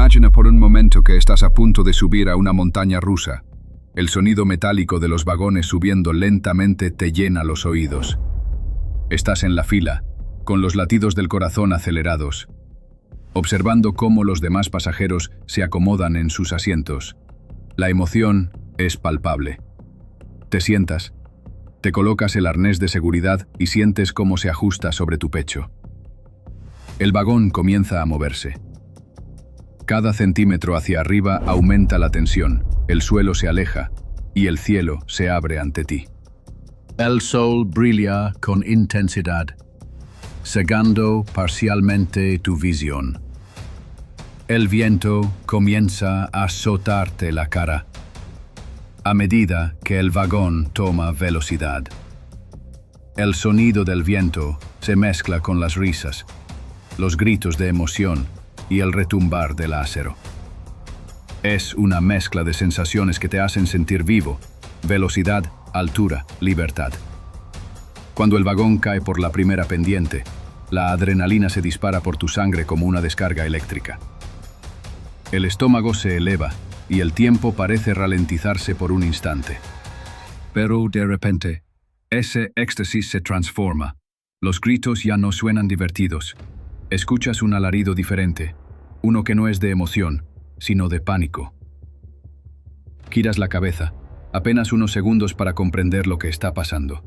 Imagina por un momento que estás a punto de subir a una montaña rusa. El sonido metálico de los vagones subiendo lentamente te llena los oídos. Estás en la fila, con los latidos del corazón acelerados, observando cómo los demás pasajeros se acomodan en sus asientos. La emoción es palpable. Te sientas, te colocas el arnés de seguridad y sientes cómo se ajusta sobre tu pecho. El vagón comienza a moverse. Cada centímetro hacia arriba aumenta la tensión, el suelo se aleja y el cielo se abre ante ti. El sol brilla con intensidad, cegando parcialmente tu visión. El viento comienza a azotarte la cara a medida que el vagón toma velocidad. El sonido del viento se mezcla con las risas, los gritos de emoción y el retumbar del acero. Es una mezcla de sensaciones que te hacen sentir vivo: velocidad, altura, libertad. Cuando el vagón cae por la primera pendiente, la adrenalina se dispara por tu sangre como una descarga eléctrica. El estómago se eleva y el tiempo parece ralentizarse por un instante. Pero de repente, ese éxtasis se transforma. Los gritos ya no suenan divertidos. Escuchas un alarido diferente, uno que no es de emoción, sino de pánico. Giras la cabeza, apenas unos segundos para comprender lo que está pasando.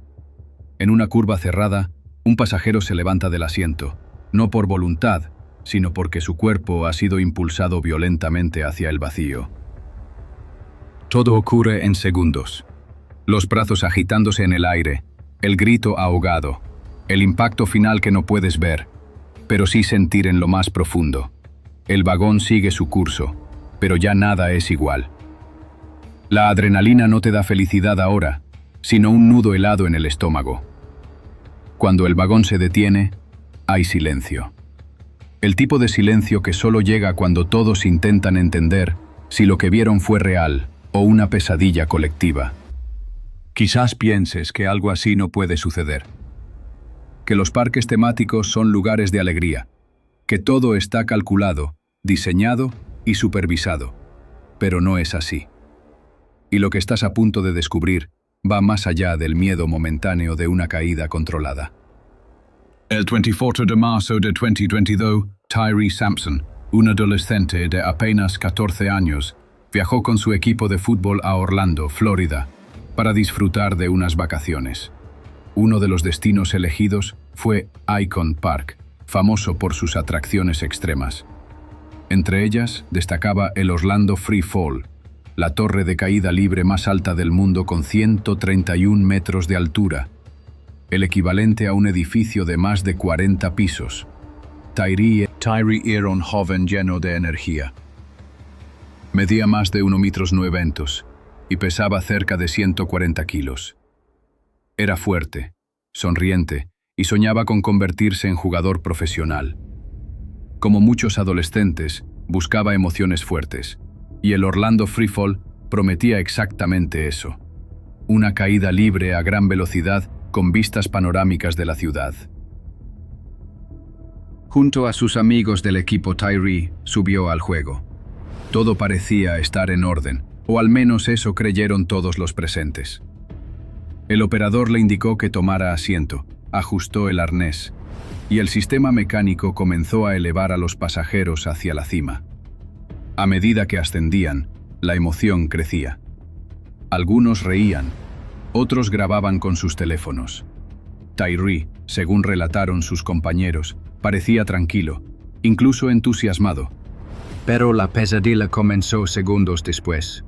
En una curva cerrada, un pasajero se levanta del asiento, no por voluntad, sino porque su cuerpo ha sido impulsado violentamente hacia el vacío. Todo ocurre en segundos. Los brazos agitándose en el aire, el grito ahogado, el impacto final que no puedes ver, pero sí sentir en lo más profundo. El vagón sigue su curso, pero ya nada es igual. La adrenalina no te da felicidad ahora, sino un nudo helado en el estómago. Cuando el vagón se detiene, hay silencio. El tipo de silencio que solo llega cuando todos intentan entender si lo que vieron fue real o una pesadilla colectiva. Quizás pienses que algo así no puede suceder, que los parques temáticos son lugares de alegría, que todo está calculado, diseñado y supervisado, pero no es así. Y lo que estás a punto de descubrir va más allá del miedo momentáneo de una caída controlada. El 24 de marzo de 2022, Tyree Sampson, un adolescente de apenas 14 años, viajó con su equipo de fútbol a Orlando, Florida, para disfrutar de unas vacaciones. Uno de los destinos elegidos fue Icon Park, famoso por sus atracciones extremas. Entre ellas destacaba el Orlando Free Fall, la torre de caída libre más alta del mundo con 131 metros de altura, el equivalente a un edificio de más de 40 pisos. Tyree era un joven lleno de energía. Medía más de 1,9 metros y pesaba cerca de 140 kilos. Era fuerte, sonriente y soñaba con convertirse en jugador profesional. Como muchos adolescentes, buscaba emociones fuertes, y el Orlando Freefall prometía exactamente eso: una caída libre a gran velocidad con vistas panorámicas de la ciudad. Junto a sus amigos del equipo, Tyree subió al juego. Todo parecía estar en orden, o al menos eso creyeron todos los presentes. El operador le indicó que tomara asiento, ajustó el arnés, y el sistema mecánico comenzó a elevar a los pasajeros hacia la cima. A medida que ascendían, la emoción crecía. Algunos reían, otros grababan con sus teléfonos. Tyree, según relataron sus compañeros, parecía tranquilo, incluso entusiasmado. Pero la pesadilla comenzó segundos después.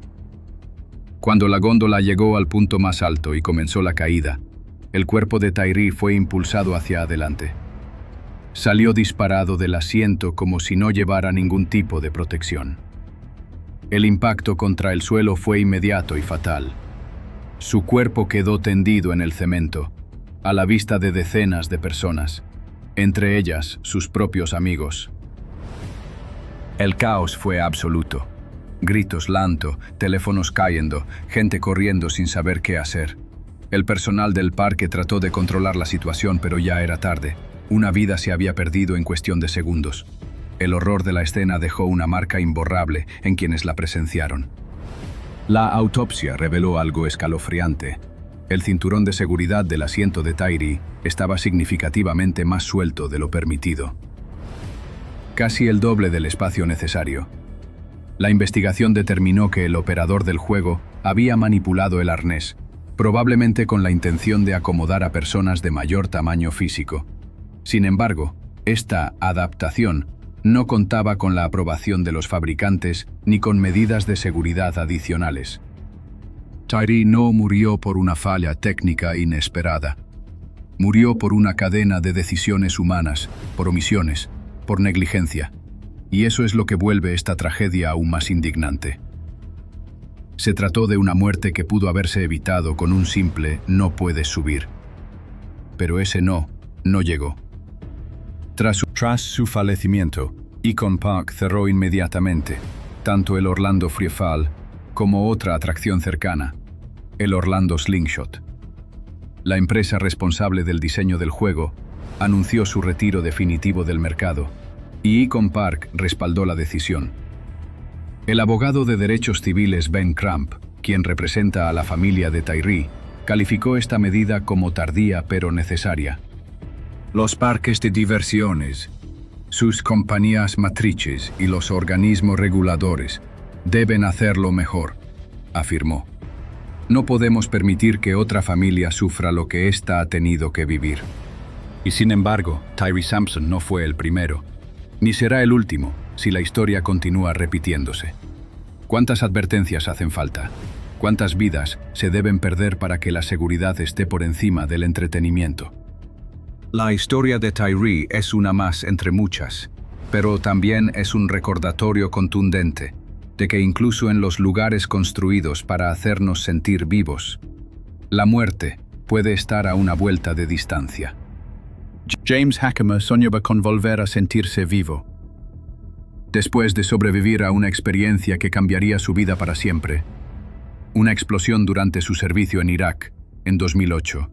Cuando la góndola llegó al punto más alto y comenzó la caída, el cuerpo de Tyree fue impulsado hacia adelante. Salió disparado del asiento como si no llevara ningún tipo de protección. El impacto contra el suelo fue inmediato y fatal. Su cuerpo quedó tendido en el cemento, a la vista de decenas de personas, entre ellas sus propios amigos. El caos fue absoluto. Gritos lanto, teléfonos cayendo, gente corriendo sin saber qué hacer. El personal del parque trató de controlar la situación, pero ya era tarde. Una vida se había perdido en cuestión de segundos. El horror de la escena dejó una marca imborrable en quienes la presenciaron. La autopsia reveló algo escalofriante. El cinturón de seguridad del asiento de Tyree estaba significativamente más suelto de lo permitido. Casi el doble del espacio necesario. La investigación determinó que el operador del juego había manipulado el arnés, probablemente con la intención de acomodar a personas de mayor tamaño físico. Sin embargo, esta adaptación no contaba con la aprobación de los fabricantes ni con medidas de seguridad adicionales. Tyree no murió por una falla técnica inesperada. Murió por una cadena de decisiones humanas, por omisiones, por negligencia. Y eso es lo que vuelve esta tragedia aún más indignante. Se trató de una muerte que pudo haberse evitado con un simple "no puedes subir". Pero ese no llegó. Tras su fallecimiento, Econ Park cerró inmediatamente, tanto el Orlando Free Fall como otra atracción cercana, el Orlando Slingshot. La empresa responsable del diseño del juego anunció su retiro definitivo del mercado, y Econ Park respaldó la decisión. El abogado de derechos civiles Ben Crump, quien representa a la familia de Tyree, calificó esta medida como tardía pero necesaria. Los parques de diversiones, sus compañías matrices y los organismos reguladores deben hacerlo mejor, afirmó. No podemos permitir que otra familia sufra lo que ésta ha tenido que vivir. Y sin embargo, Tyree Sampson no fue el primero, ni será el último si la historia continúa repitiéndose. ¿Cuántas advertencias hacen falta? ¿Cuántas vidas se deben perder para que la seguridad esté por encima del entretenimiento? La historia de Tyree es una más entre muchas, pero también es un recordatorio contundente de que incluso en los lugares construidos para hacernos sentir vivos, la muerte puede estar a una vuelta de distancia. James Hackemer soñaba con volver a sentirse vivo. Después de sobrevivir a una experiencia que cambiaría su vida para siempre, una explosión durante su servicio en Irak, en 2008.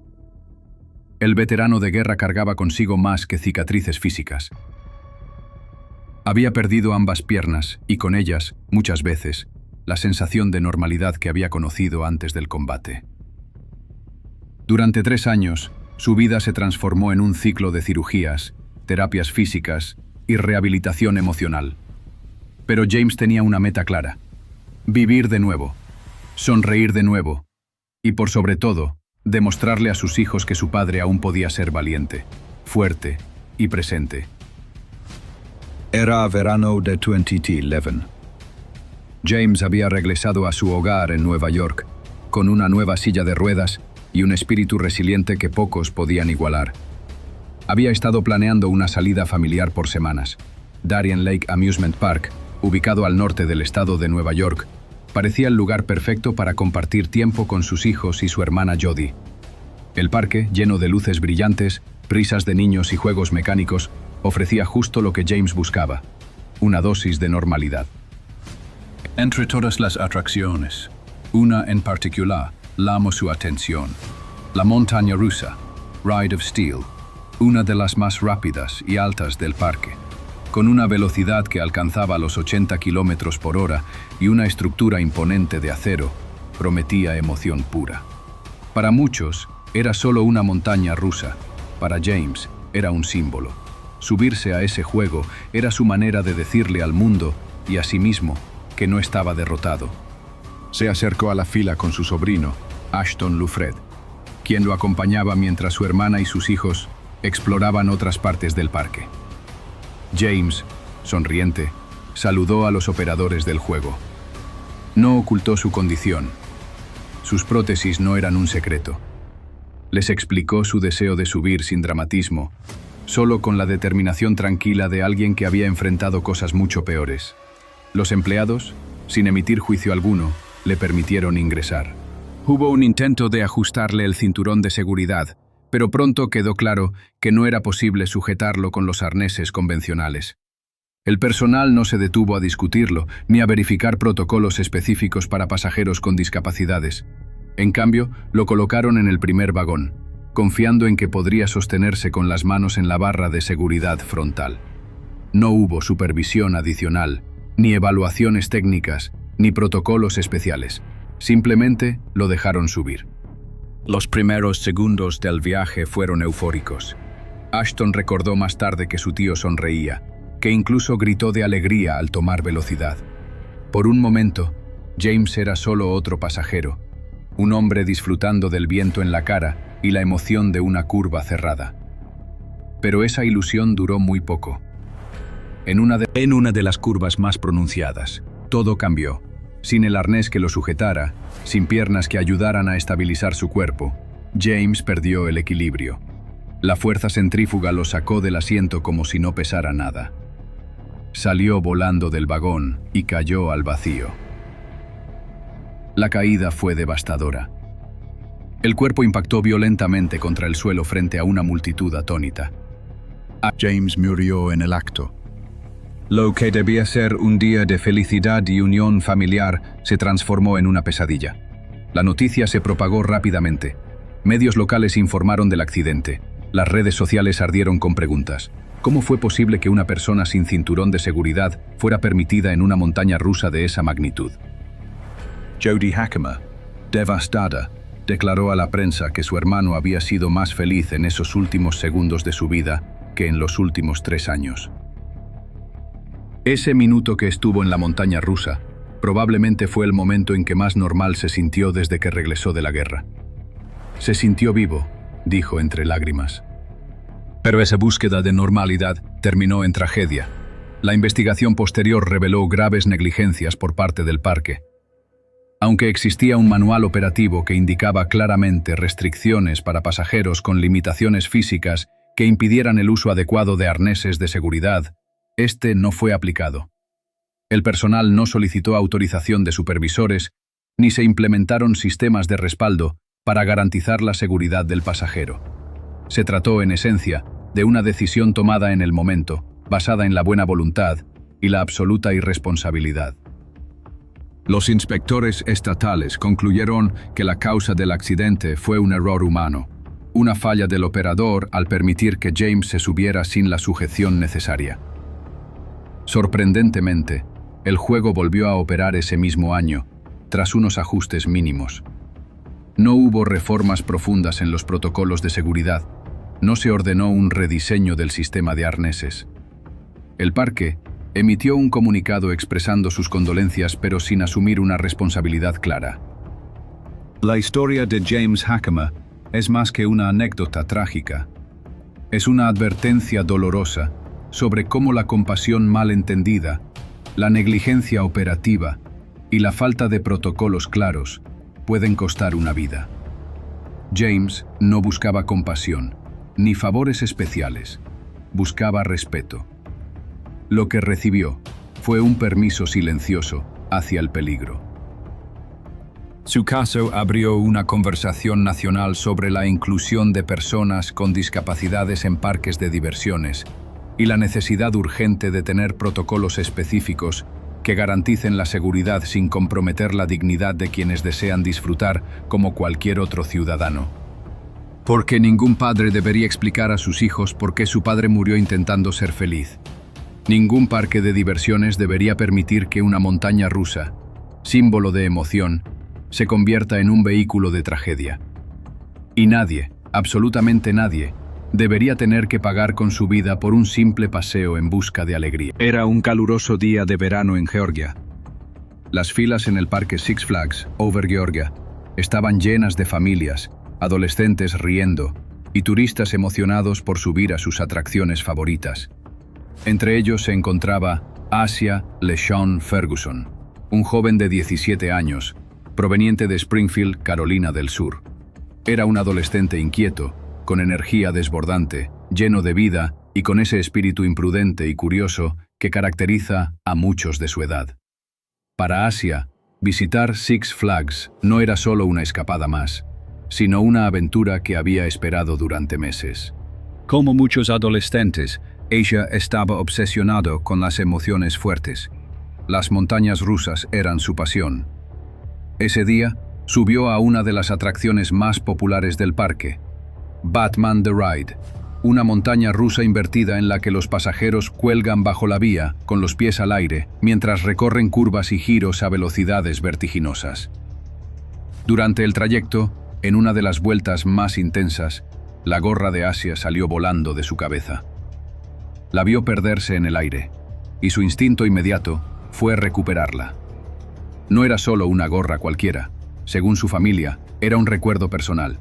El veterano de guerra cargaba consigo más que cicatrices físicas. Había perdido ambas piernas y con ellas, muchas veces, la sensación de normalidad que había conocido antes del combate. Durante 3 años, su vida se transformó en un ciclo de cirugías, terapias físicas y rehabilitación emocional. Pero James tenía una meta clara: vivir de nuevo, sonreír de nuevo y, por sobre todo, demostrarle a sus hijos que su padre aún podía ser valiente, fuerte y presente. Era verano de 2011. James había regresado a su hogar en Nueva York, con una nueva silla de ruedas y un espíritu resiliente que pocos podían igualar. Había estado planeando una salida familiar por semanas. Darien Lake Amusement Park, ubicado al norte del estado de Nueva York, parecía el lugar perfecto para compartir tiempo con sus hijos y su hermana Jodie. El parque, lleno de luces brillantes, risas de niños y juegos mecánicos, ofrecía justo lo que James buscaba: una dosis de normalidad. Entre todas las atracciones, una en particular llamó su atención: la montaña rusa, Ride of Steel, una de las más rápidas y altas del parque, con una velocidad que alcanzaba los 80 kilómetros por hora y una estructura imponente de acero, prometía emoción pura. Para muchos, era solo una montaña rusa. Para James, era un símbolo. Subirse a ese juego era su manera de decirle al mundo y a sí mismo que no estaba derrotado. Se acercó a la fila con su sobrino, Ashton Lufred, quien lo acompañaba mientras su hermana y sus hijos exploraban otras partes del parque. James, sonriente, saludó a los operadores del juego. No ocultó su condición. Sus prótesis no eran un secreto. Les explicó su deseo de subir sin dramatismo, solo con la determinación tranquila de alguien que había enfrentado cosas mucho peores. Los empleados, sin emitir juicio alguno, le permitieron ingresar. Hubo un intento de ajustarle el cinturón de seguridad, pero pronto quedó claro que no era posible sujetarlo con los arneses convencionales. El personal no se detuvo a discutirlo ni a verificar protocolos específicos para pasajeros con discapacidades. En cambio, lo colocaron en el primer vagón, confiando en que podría sostenerse con las manos en la barra de seguridad frontal. No hubo supervisión adicional, ni evaluaciones técnicas, ni protocolos especiales. Simplemente lo dejaron subir. Los primeros segundos del viaje fueron eufóricos. Ashton recordó más tarde que su tío sonreía, que incluso gritó de alegría al tomar velocidad. Por un momento, James era solo otro pasajero, un hombre disfrutando del viento en la cara y la emoción de una curva cerrada. Pero esa ilusión duró muy poco. En una de las curvas más pronunciadas, todo cambió. Sin el arnés que lo sujetara, sin piernas que ayudaran a estabilizar su cuerpo, James perdió el equilibrio. La fuerza centrífuga lo sacó del asiento como si no pesara nada. Salió volando del vagón y cayó al vacío. La caída fue devastadora. El cuerpo impactó violentamente contra el suelo frente a una multitud atónita. James murió en el acto. Lo que debía ser un día de felicidad y unión familiar se transformó en una pesadilla. La noticia se propagó rápidamente. Medios locales informaron del accidente. Las redes sociales ardieron con preguntas. ¿Cómo fue posible que una persona sin cinturón de seguridad fuera permitida en una montaña rusa de esa magnitud? Jodie Hakama, devastada, declaró a la prensa que su hermano había sido más feliz en esos últimos segundos de su vida que en los últimos 3 años. Ese minuto que estuvo en la montaña rusa probablemente fue el momento en que más normal se sintió desde que regresó de la guerra. Se sintió vivo, dijo entre lágrimas. Pero esa búsqueda de normalidad terminó en tragedia. La investigación posterior reveló graves negligencias por parte del parque. Aunque existía un manual operativo que indicaba claramente restricciones para pasajeros con limitaciones físicas que impidieran el uso adecuado de arneses de seguridad, este no fue aplicado. El personal no solicitó autorización de supervisores, ni se implementaron sistemas de respaldo para garantizar la seguridad del pasajero. Se trató, en esencia, de una decisión tomada en el momento, basada en la buena voluntad y la absoluta irresponsabilidad. Los inspectores estatales concluyeron que la causa del accidente fue un error humano, una falla del operador al permitir que James se subiera sin la sujeción necesaria. Sorprendentemente, el juego volvió a operar ese mismo año, tras unos ajustes mínimos. No hubo reformas profundas en los protocolos de seguridad, no se ordenó un rediseño del sistema de arneses. El parque emitió un comunicado expresando sus condolencias pero sin asumir una responsabilidad clara. La historia de James Hakama es más que una anécdota trágica. Es una advertencia dolorosa sobre cómo la compasión mal entendida, la negligencia operativa y la falta de protocolos claros pueden costar una vida. James no buscaba compasión, ni favores especiales, buscaba respeto. Lo que recibió fue un permiso silencioso hacia el peligro. Su caso abrió una conversación nacional sobre la inclusión de personas con discapacidades en parques de diversiones y la necesidad urgente de tener protocolos específicos que garanticen la seguridad sin comprometer la dignidad de quienes desean disfrutar como cualquier otro ciudadano. Porque ningún padre debería explicar a sus hijos por qué su padre murió intentando ser feliz. Ningún parque de diversiones debería permitir que una montaña rusa, símbolo de emoción, se convierta en un vehículo de tragedia. Y nadie, absolutamente nadie, debería tener que pagar con su vida por un simple paseo en busca de alegría. Era un caluroso día de verano en Georgia. Las filas en el parque Six Flags Over Georgia estaban llenas de familias, adolescentes riendo y turistas emocionados por subir a sus atracciones favoritas. Entre ellos se encontraba Asia LeSean Ferguson, un joven de 17 años, proveniente de Springfield, Carolina del Sur. Era un adolescente inquieto, con energía desbordante, lleno de vida y con ese espíritu imprudente y curioso que caracteriza a muchos de su edad. Para Asia, visitar Six Flags no era solo una escapada más, sino una aventura que había esperado durante meses. Como muchos adolescentes, Asia estaba obsesionado con las emociones fuertes. Las montañas rusas eran su pasión. Ese día, subió a una de las atracciones más populares del parque, Batman The Ride, una montaña rusa invertida en la que los pasajeros cuelgan bajo la vía, con los pies al aire, mientras recorren curvas y giros a velocidades vertiginosas. Durante el trayecto, en una de las vueltas más intensas, la gorra de Asia salió volando de su cabeza. La vio perderse en el aire, y su instinto inmediato fue recuperarla. No era solo una gorra cualquiera. Según su familia, era un recuerdo personal.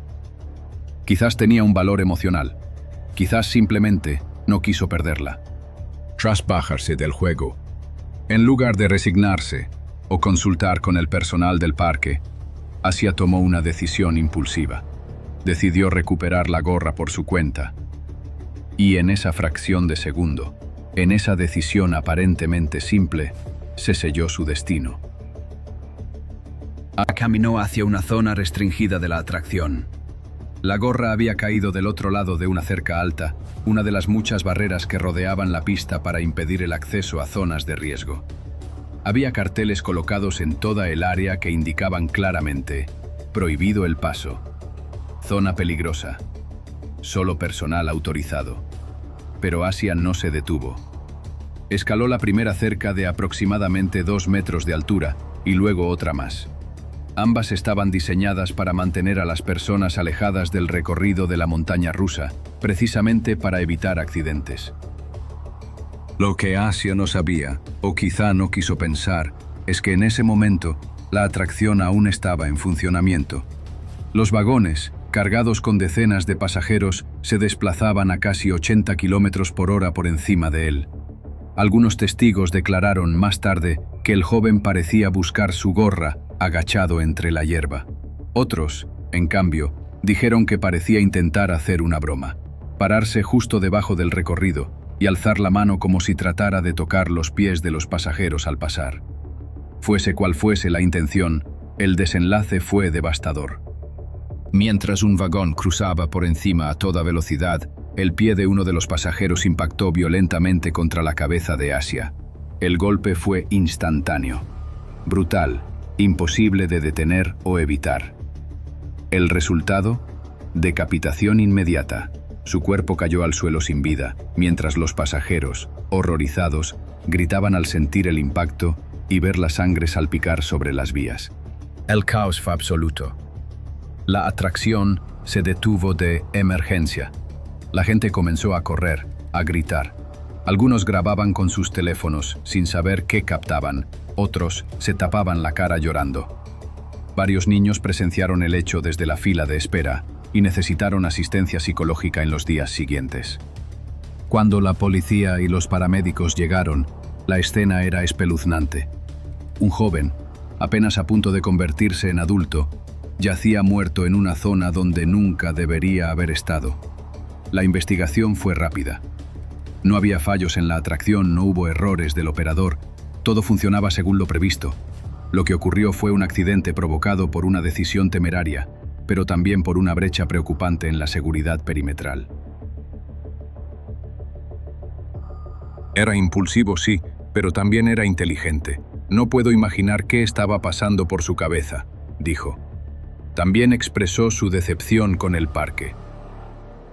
Quizás tenía un valor emocional. Quizás simplemente no quiso perderla. Tras bajarse del juego, En lugar de resignarse o consultar con el personal del parque, Asia tomó una decisión impulsiva. Decidió recuperar la gorra por su cuenta. Y en esa fracción de segundo, en esa decisión aparentemente simple, se selló su destino. Caminó hacia una zona restringida de la atracción. La gorra había caído del otro lado de una cerca alta, una de las muchas barreras que rodeaban la pista para impedir el acceso a zonas de riesgo. Había carteles colocados en toda el área que indicaban claramente: prohibido el paso, zona peligrosa, solo personal autorizado. Pero Asia no se detuvo. Escaló la primera cerca de aproximadamente 2 metros de altura y luego otra más. Ambas estaban diseñadas para mantener a las personas alejadas del recorrido de la montaña rusa, precisamente para evitar accidentes. Lo que Asia no sabía, o quizá no quiso pensar, es que en ese momento la atracción aún estaba en funcionamiento. Los vagones, cargados con decenas de pasajeros, se desplazaban a casi 80 kilómetros por hora por encima de él. Algunos testigos declararon más tarde que el joven parecía buscar su gorra agachado entre la hierba. Otros, en cambio, dijeron que parecía intentar hacer una broma, pararse justo debajo del recorrido y alzar la mano como si tratara de tocar los pies de los pasajeros al pasar. Fuese cual fuese la intención, el desenlace fue devastador. Mientras un vagón cruzaba por encima a toda velocidad, el pie de uno de los pasajeros impactó violentamente contra la cabeza de Asia. El golpe fue instantáneo, brutal, imposible de detener o evitar. El resultado: decapitación inmediata. Su cuerpo cayó al suelo sin vida, mientras los pasajeros, horrorizados, gritaban al sentir el impacto y ver la sangre salpicar sobre las vías. El caos fue absoluto. La atracción se detuvo de emergencia. La gente comenzó a correr, a gritar. Algunos grababan con sus teléfonos sin saber qué captaban, otros se tapaban la cara llorando. Varios niños presenciaron el hecho desde la fila de espera y necesitaron asistencia psicológica en los días siguientes. Cuando la policía y los paramédicos llegaron, la escena era espeluznante. Un joven, apenas a punto de convertirse en adulto, yacía muerto en una zona donde nunca debería haber estado. La investigación fue rápida. No había fallos en la atracción, no hubo errores del operador, todo funcionaba según lo previsto. Lo que ocurrió fue un accidente provocado por una decisión temeraria, pero también por una brecha preocupante en la seguridad perimetral. Era impulsivo, sí, pero también era inteligente. No puedo imaginar qué estaba pasando por su cabeza, dijo. También expresó su decepción con el parque.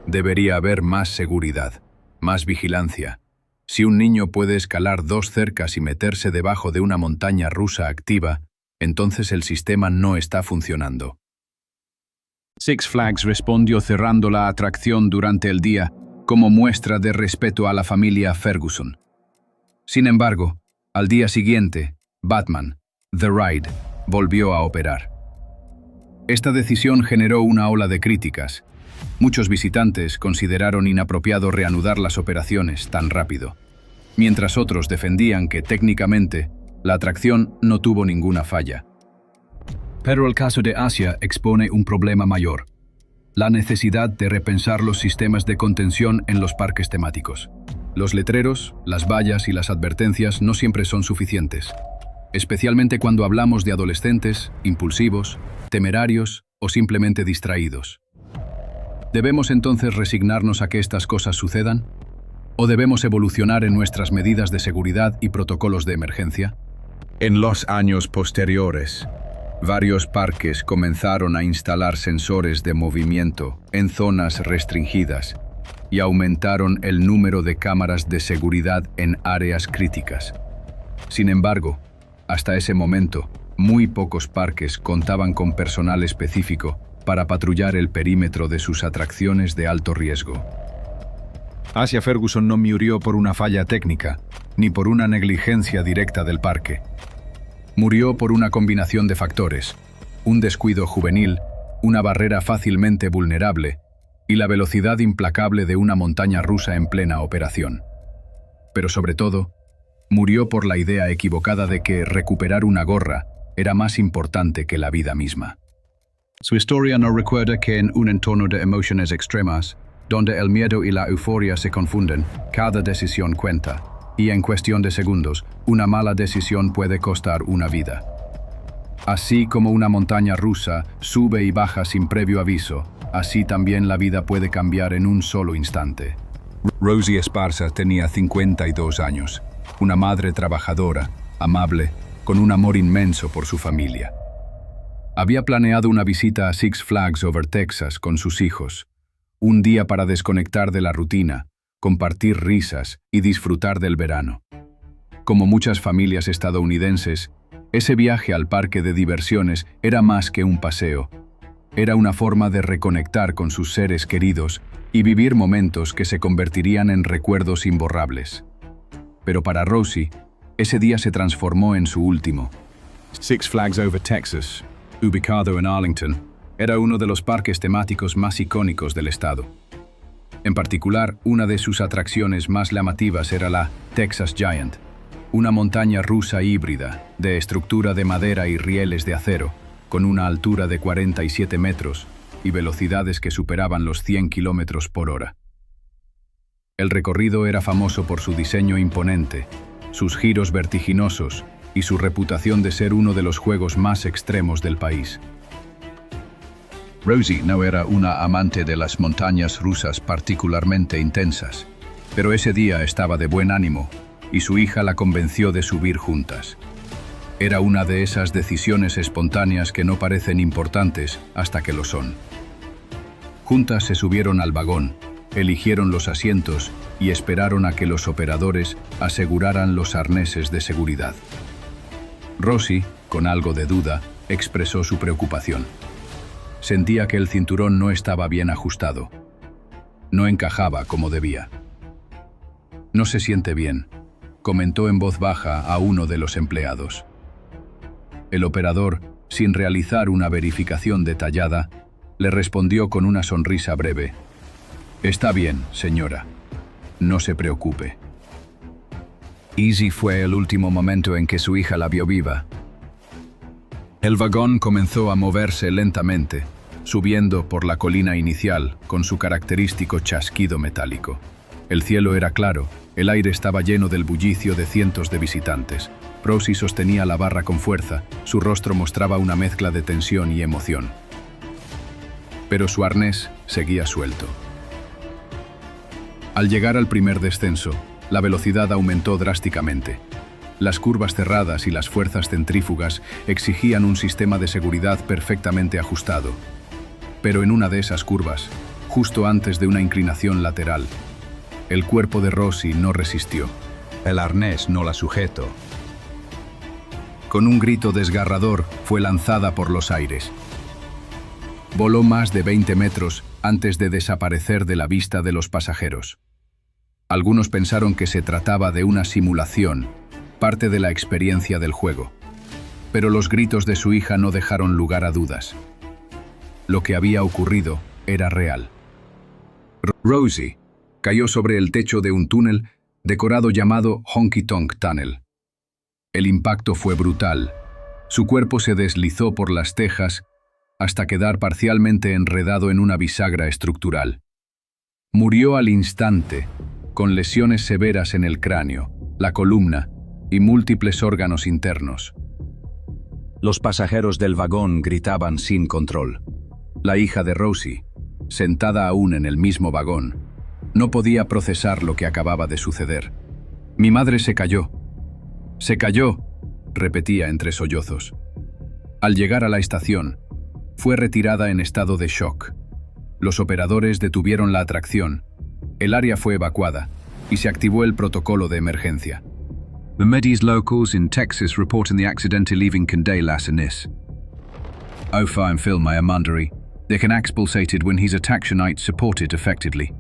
Debería haber más seguridad, más vigilancia. Si un niño puede escalar 2 cercas y meterse debajo de una montaña rusa activa, entonces el sistema no está funcionando. Six Flags respondió cerrando la atracción durante el día como muestra de respeto a la familia Ferguson. Sin embargo, al día siguiente, Batman, The Ride, volvió a operar. Esta decisión generó una ola de críticas. Muchos visitantes consideraron inapropiado reanudar las operaciones tan rápido, mientras otros defendían que técnicamente la atracción no tuvo ninguna falla. Pero el caso de Asia expone un problema mayor: la necesidad de repensar los sistemas de contención en los parques temáticos. Los letreros, las vallas y las advertencias no siempre son suficientes, especialmente cuando hablamos de adolescentes, impulsivos, temerarios o simplemente distraídos. ¿Debemos entonces resignarnos a que estas cosas sucedan? ¿O debemos evolucionar en nuestras medidas de seguridad y protocolos de emergencia? En los años posteriores, varios parques comenzaron a instalar sensores de movimiento en zonas restringidas y aumentaron el número de cámaras de seguridad en áreas críticas. Sin embargo, hasta ese momento, muy pocos parques contaban con personal específico para patrullar el perímetro de sus atracciones de alto riesgo. Asia Ferguson no murió por una falla técnica, ni por una negligencia directa del parque. Murió por una combinación de factores: un descuido juvenil, una barrera fácilmente vulnerable y la velocidad implacable de una montaña rusa en plena operación. Pero sobre todo, murió por la idea equivocada de que recuperar una gorra era más importante que la vida misma. Su historia no recuerda que en un entorno de emociones extremas, donde el miedo y la euforia se confunden, cada decisión cuenta, y en cuestión de segundos, una mala decisión puede costar una vida. Así como una montaña rusa sube y baja sin previo aviso, así también la vida puede cambiar en un solo instante. Rosie Esparza tenía 52 años, una madre trabajadora, amable, con un amor inmenso por su familia. Había planeado una visita a Six Flags Over Texas con sus hijos, un día para desconectar de la rutina, compartir risas y disfrutar del verano. Como muchas familias estadounidenses, ese viaje al parque de diversiones era más que un paseo. Era una forma de reconectar con sus seres queridos y vivir momentos que se convertirían en recuerdos imborrables. Pero para Rosie, ese día se transformó en su último. Six Flags Over Texas, ubicado en Arlington, era uno de los parques temáticos más icónicos del estado. En particular, una de sus atracciones más llamativas era la Texas Giant, una montaña rusa híbrida de estructura de madera y rieles de acero, con una altura de 47 metros y velocidades que superaban los 100 kilómetros por hora. El recorrido era famoso por su diseño imponente, sus giros vertiginosos y su reputación de ser uno de los juegos más extremos del país. Rosie no era una amante de las montañas rusas particularmente intensas, pero ese día estaba de buen ánimo y su hija la convenció de subir juntas. Era una de esas decisiones espontáneas que no parecen importantes hasta que lo son. Juntas se subieron al vagón, eligieron los asientos y esperaron a que los operadores aseguraran los arneses de seguridad. Rosie, con algo de duda, expresó su preocupación. Sentía que el cinturón no estaba bien ajustado. No encajaba como debía. «No se siente bien», comentó en voz baja a uno de los empleados. El operador, sin realizar una verificación detallada, le respondió con una sonrisa breve: «Está bien, señora. No se preocupe». Ese fue el último momento en que su hija la vio viva. El vagón comenzó a moverse lentamente, subiendo por la colina inicial con su característico chasquido metálico. El cielo era claro, el aire estaba lleno del bullicio de cientos de visitantes. Rosie sostenía la barra con fuerza, su rostro mostraba una mezcla de tensión y emoción. Pero su arnés seguía suelto. Al llegar al primer descenso, la velocidad aumentó drásticamente. Las curvas cerradas y las fuerzas centrífugas exigían un sistema de seguridad perfectamente ajustado. Pero en una de esas curvas, justo antes de una inclinación lateral, el cuerpo de Rosie no resistió. El arnés no la sujetó. Con un grito desgarrador, fue lanzada por los aires. Voló más de 20 metros antes de desaparecer de la vista de los pasajeros. Algunos pensaron que se trataba de una simulación, parte de la experiencia del juego. Pero los gritos de su hija no dejaron lugar a dudas. Lo que había ocurrido era real. Rosie cayó sobre el techo de un túnel decorado llamado Honky Tonk Tunnel. El impacto fue brutal. Su cuerpo se deslizó por las tejas hasta quedar parcialmente enredado en una bisagra estructural. Murió al instante, con lesiones severas en el cráneo, la columna y múltiples órganos internos. Los pasajeros del vagón gritaban sin control. La hija de Rosie, sentada aún en el mismo vagón, no podía procesar lo que acababa de suceder. «Mi madre se cayó. Se cayó», repetía entre sollozos. Al llegar a la estación, fue retirada en estado de shock. Los operadores detuvieron la atracción El área fue evacuada y se activó el protocolo de emergencia. The Medes locals in Texas reporting the accidentally leaving Candelas and this. Ofa and Phil Mayamundari, they can expulsated when his attactionite supported effectively.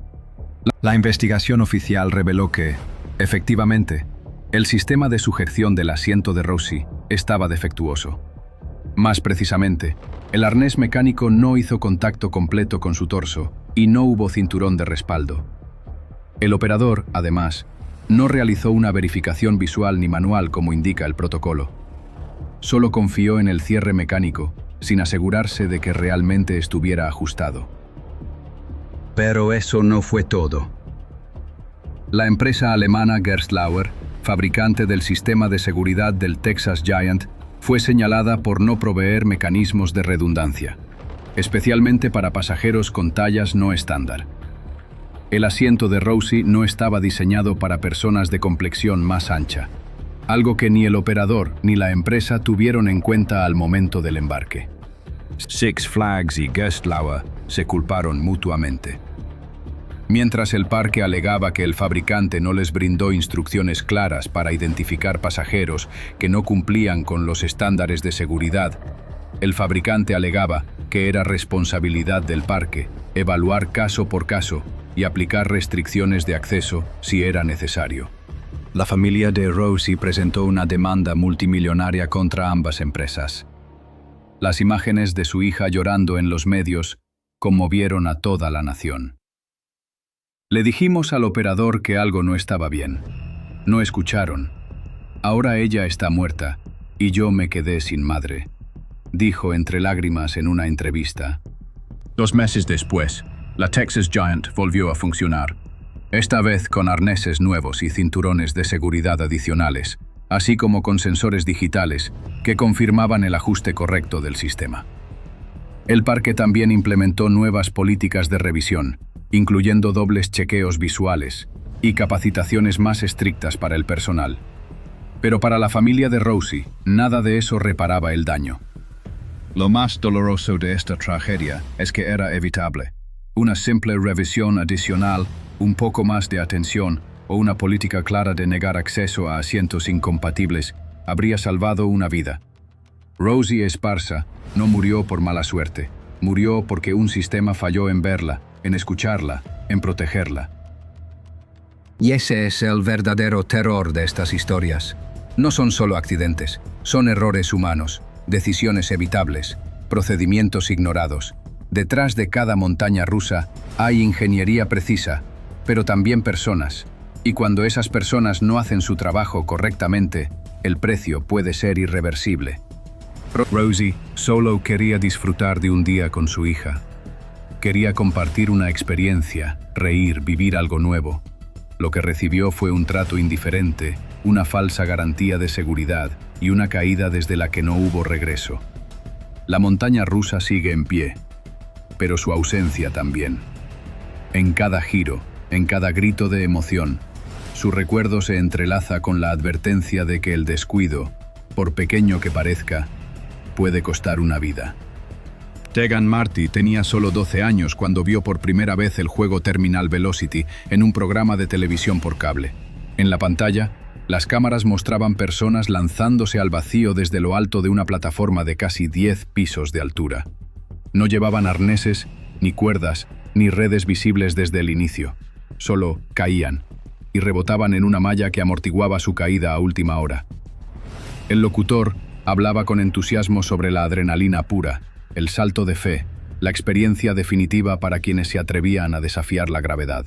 La investigación oficial reveló que, efectivamente, el sistema de sujeción del asiento de Rosie estaba defectuoso. Más precisamente, el arnés mecánico no hizo contacto completo con su torso y no hubo cinturón de respaldo. El operador, además, no realizó una verificación visual ni manual como indica el protocolo. Solo confió en el cierre mecánico, sin asegurarse de que realmente estuviera ajustado. Pero eso no fue todo. La empresa alemana Gerstlauer, fabricante del sistema de seguridad del Texas Giant, fue señalada por no proveer mecanismos de redundancia, especialmente para pasajeros con tallas no estándar. El asiento de Rosie no estaba diseñado para personas de complexión más ancha, algo que ni el operador ni la empresa tuvieron en cuenta al momento del embarque. Six Flags y Gerstlauer se culparon mutuamente. Mientras el parque alegaba que el fabricante no les brindó instrucciones claras para identificar pasajeros que no cumplían con los estándares de seguridad, el fabricante alegaba que era responsabilidad del parque evaluar caso por caso y aplicar restricciones de acceso si era necesario. La familia de Rosie presentó una demanda multimillonaria contra ambas empresas. Las imágenes de su hija llorando en los medios conmovieron a toda la nación. Le dijimos al operador que algo no estaba bien. No escucharon. Ahora ella está muerta y yo me quedé sin madre, dijo entre lágrimas en una entrevista. 2 meses después, la Texas Giant volvió a funcionar, esta vez con arneses nuevos y cinturones de seguridad adicionales, así como con sensores digitales que confirmaban el ajuste correcto del sistema. El parque también implementó nuevas políticas de revisión, incluyendo dobles chequeos visuales y capacitaciones más estrictas para el personal. Pero para la familia de Rosie, nada de eso reparaba el daño. Lo más doloroso de esta tragedia es que era evitable. Una simple revisión adicional, un poco más de atención o una política clara de negar acceso a asientos incompatibles habría salvado una vida. Rosie Esparza no murió por mala suerte, murió porque un sistema falló en verla, en escucharla, en protegerla. Y ese es el verdadero terror de estas historias. No son solo accidentes, son errores humanos, decisiones evitables, procedimientos ignorados. Detrás de cada montaña rusa hay ingeniería precisa, pero también personas. Y cuando esas personas no hacen su trabajo correctamente, el precio puede ser irreversible. Rosie solo quería disfrutar de un día con su hija. Quería compartir una experiencia, reír, vivir algo nuevo. Lo que recibió fue un trato indiferente, una falsa garantía de seguridad y una caída desde la que no hubo regreso. La montaña rusa sigue en pie, pero su ausencia también. En cada giro, en cada grito de emoción, su recuerdo se entrelaza con la advertencia de que el descuido, por pequeño que parezca, puede costar una vida. Tegan Marty tenía solo 12 años cuando vio por primera vez el juego Terminal Velocity en un programa de televisión por cable. En la pantalla, las cámaras mostraban personas lanzándose al vacío desde lo alto de una plataforma de casi 10 pisos de altura. No llevaban arneses, ni cuerdas, ni redes visibles desde el inicio. Solo caían y rebotaban en una malla que amortiguaba su caída a última hora. El locutor hablaba con entusiasmo sobre la adrenalina pura, el salto de fe, la experiencia definitiva para quienes se atrevían a desafiar la gravedad.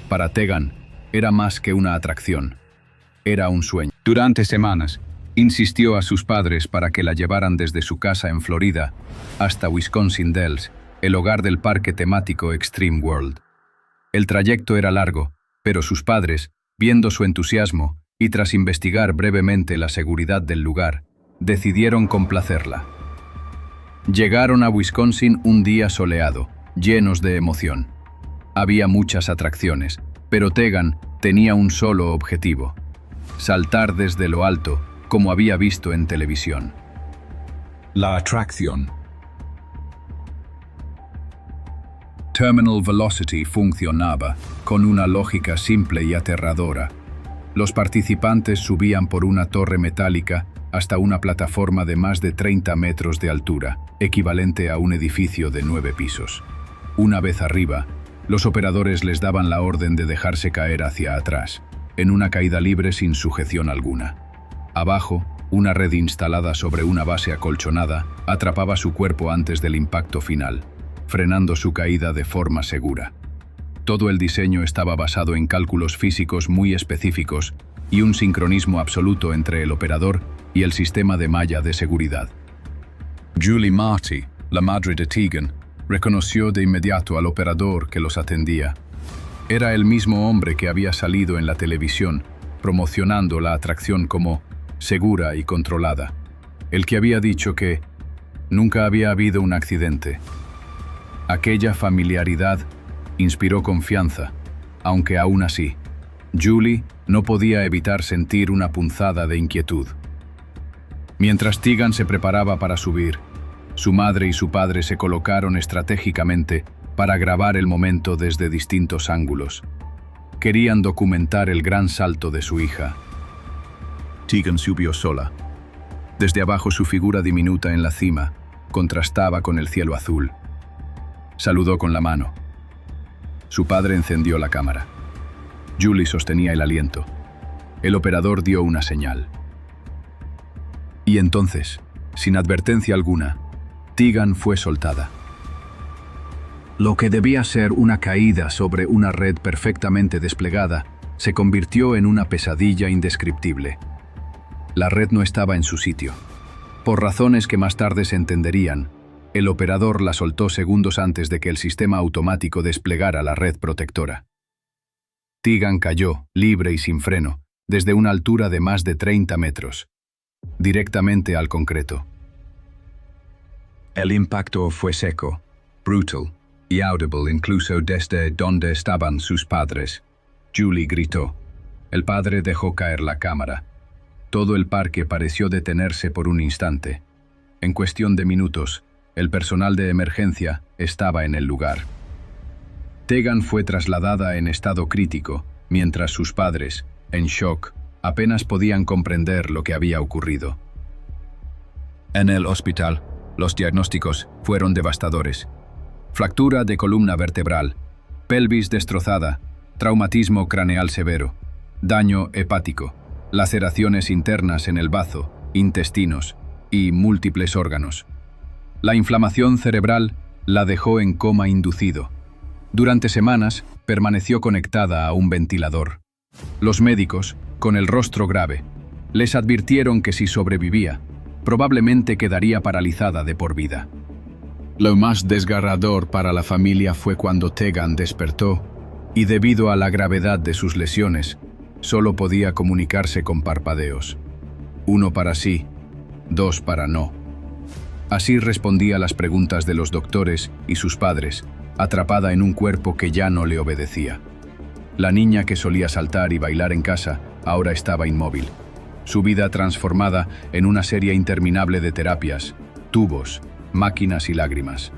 Para Tegan, era más que una atracción. Era un sueño. Durante semanas, insistió a sus padres para que la llevaran desde su casa en Florida hasta Wisconsin Dells, el hogar del parque temático Extreme World. El trayecto era largo, pero sus padres, viendo su entusiasmo y tras investigar brevemente la seguridad del lugar, decidieron complacerla. Llegaron a Wisconsin un día soleado, llenos de emoción. Había muchas atracciones, pero Tegan tenía un solo objetivo: saltar desde lo alto, como había visto en televisión. La atracción. Terminal Velocity funcionaba con una lógica simple y aterradora. Los participantes subían por una torre metálica hasta una plataforma de más de 30 metros de altura, equivalente a un edificio de 9 pisos. Una vez arriba, los operadores les daban la orden de dejarse caer hacia atrás, en una caída libre sin sujeción alguna. Abajo, una red instalada sobre una base acolchonada atrapaba su cuerpo antes del impacto final, frenando su caída de forma segura. Todo el diseño estaba basado en cálculos físicos muy específicos y un sincronismo absoluto entre el operador y el sistema de malla de seguridad. Julie Marty, la madre de Tegan, reconoció de inmediato al operador que los atendía. Era el mismo hombre que había salido en la televisión, promocionando la atracción como segura y controlada. El que había dicho que nunca había habido un accidente. Aquella familiaridad inspiró confianza, aunque aún así, Julie no podía evitar sentir una punzada de inquietud. Mientras Tegan se preparaba para subir, su madre y su padre se colocaron estratégicamente para grabar el momento desde distintos ángulos. Querían documentar el gran salto de su hija. Tegan subió sola. Desde abajo su figura diminuta en la cima contrastaba con el cielo azul. Saludó con la mano. Su padre encendió la cámara. Julie sostenía el aliento. El operador dio una señal. Y entonces, sin advertencia alguna, Tegan fue soltada. Lo que debía ser una caída sobre una red perfectamente desplegada se convirtió en una pesadilla indescriptible. La red no estaba en su sitio. Por razones que más tarde se entenderían, el operador la soltó segundos antes de que el sistema automático desplegara la red protectora. Tegan cayó, libre y sin freno, desde una altura de más de 30 metros, directamente al concreto. El impacto fue seco, brutal y audible incluso desde donde estaban sus padres. Julie gritó. El padre dejó caer la cámara. Todo el parque pareció detenerse por un instante. En cuestión de minutos, el personal de emergencia estaba en el lugar. Tegan fue trasladada en estado crítico, mientras sus padres, en shock, apenas podían comprender lo que había ocurrido. En el hospital, los diagnósticos fueron devastadores. Fractura de columna vertebral, pelvis destrozada, traumatismo craneal severo, daño hepático, laceraciones internas en el bazo, intestinos y múltiples órganos. La inflamación cerebral la dejó en coma inducido. Durante semanas permaneció conectada a un ventilador. Los médicos, con el rostro grave, les advirtieron que si sobrevivía, probablemente quedaría paralizada de por vida. Lo más desgarrador para la familia fue cuando Tegan despertó y, debido a la gravedad de sus lesiones, solo podía comunicarse con parpadeos. 1 para sí, 2 para no. Así respondía a las preguntas de los doctores y sus padres, atrapada en un cuerpo que ya no le obedecía. La niña que solía saltar y bailar en casa ahora estaba inmóvil. Su vida transformada en una serie interminable de terapias, tubos, máquinas y lágrimas.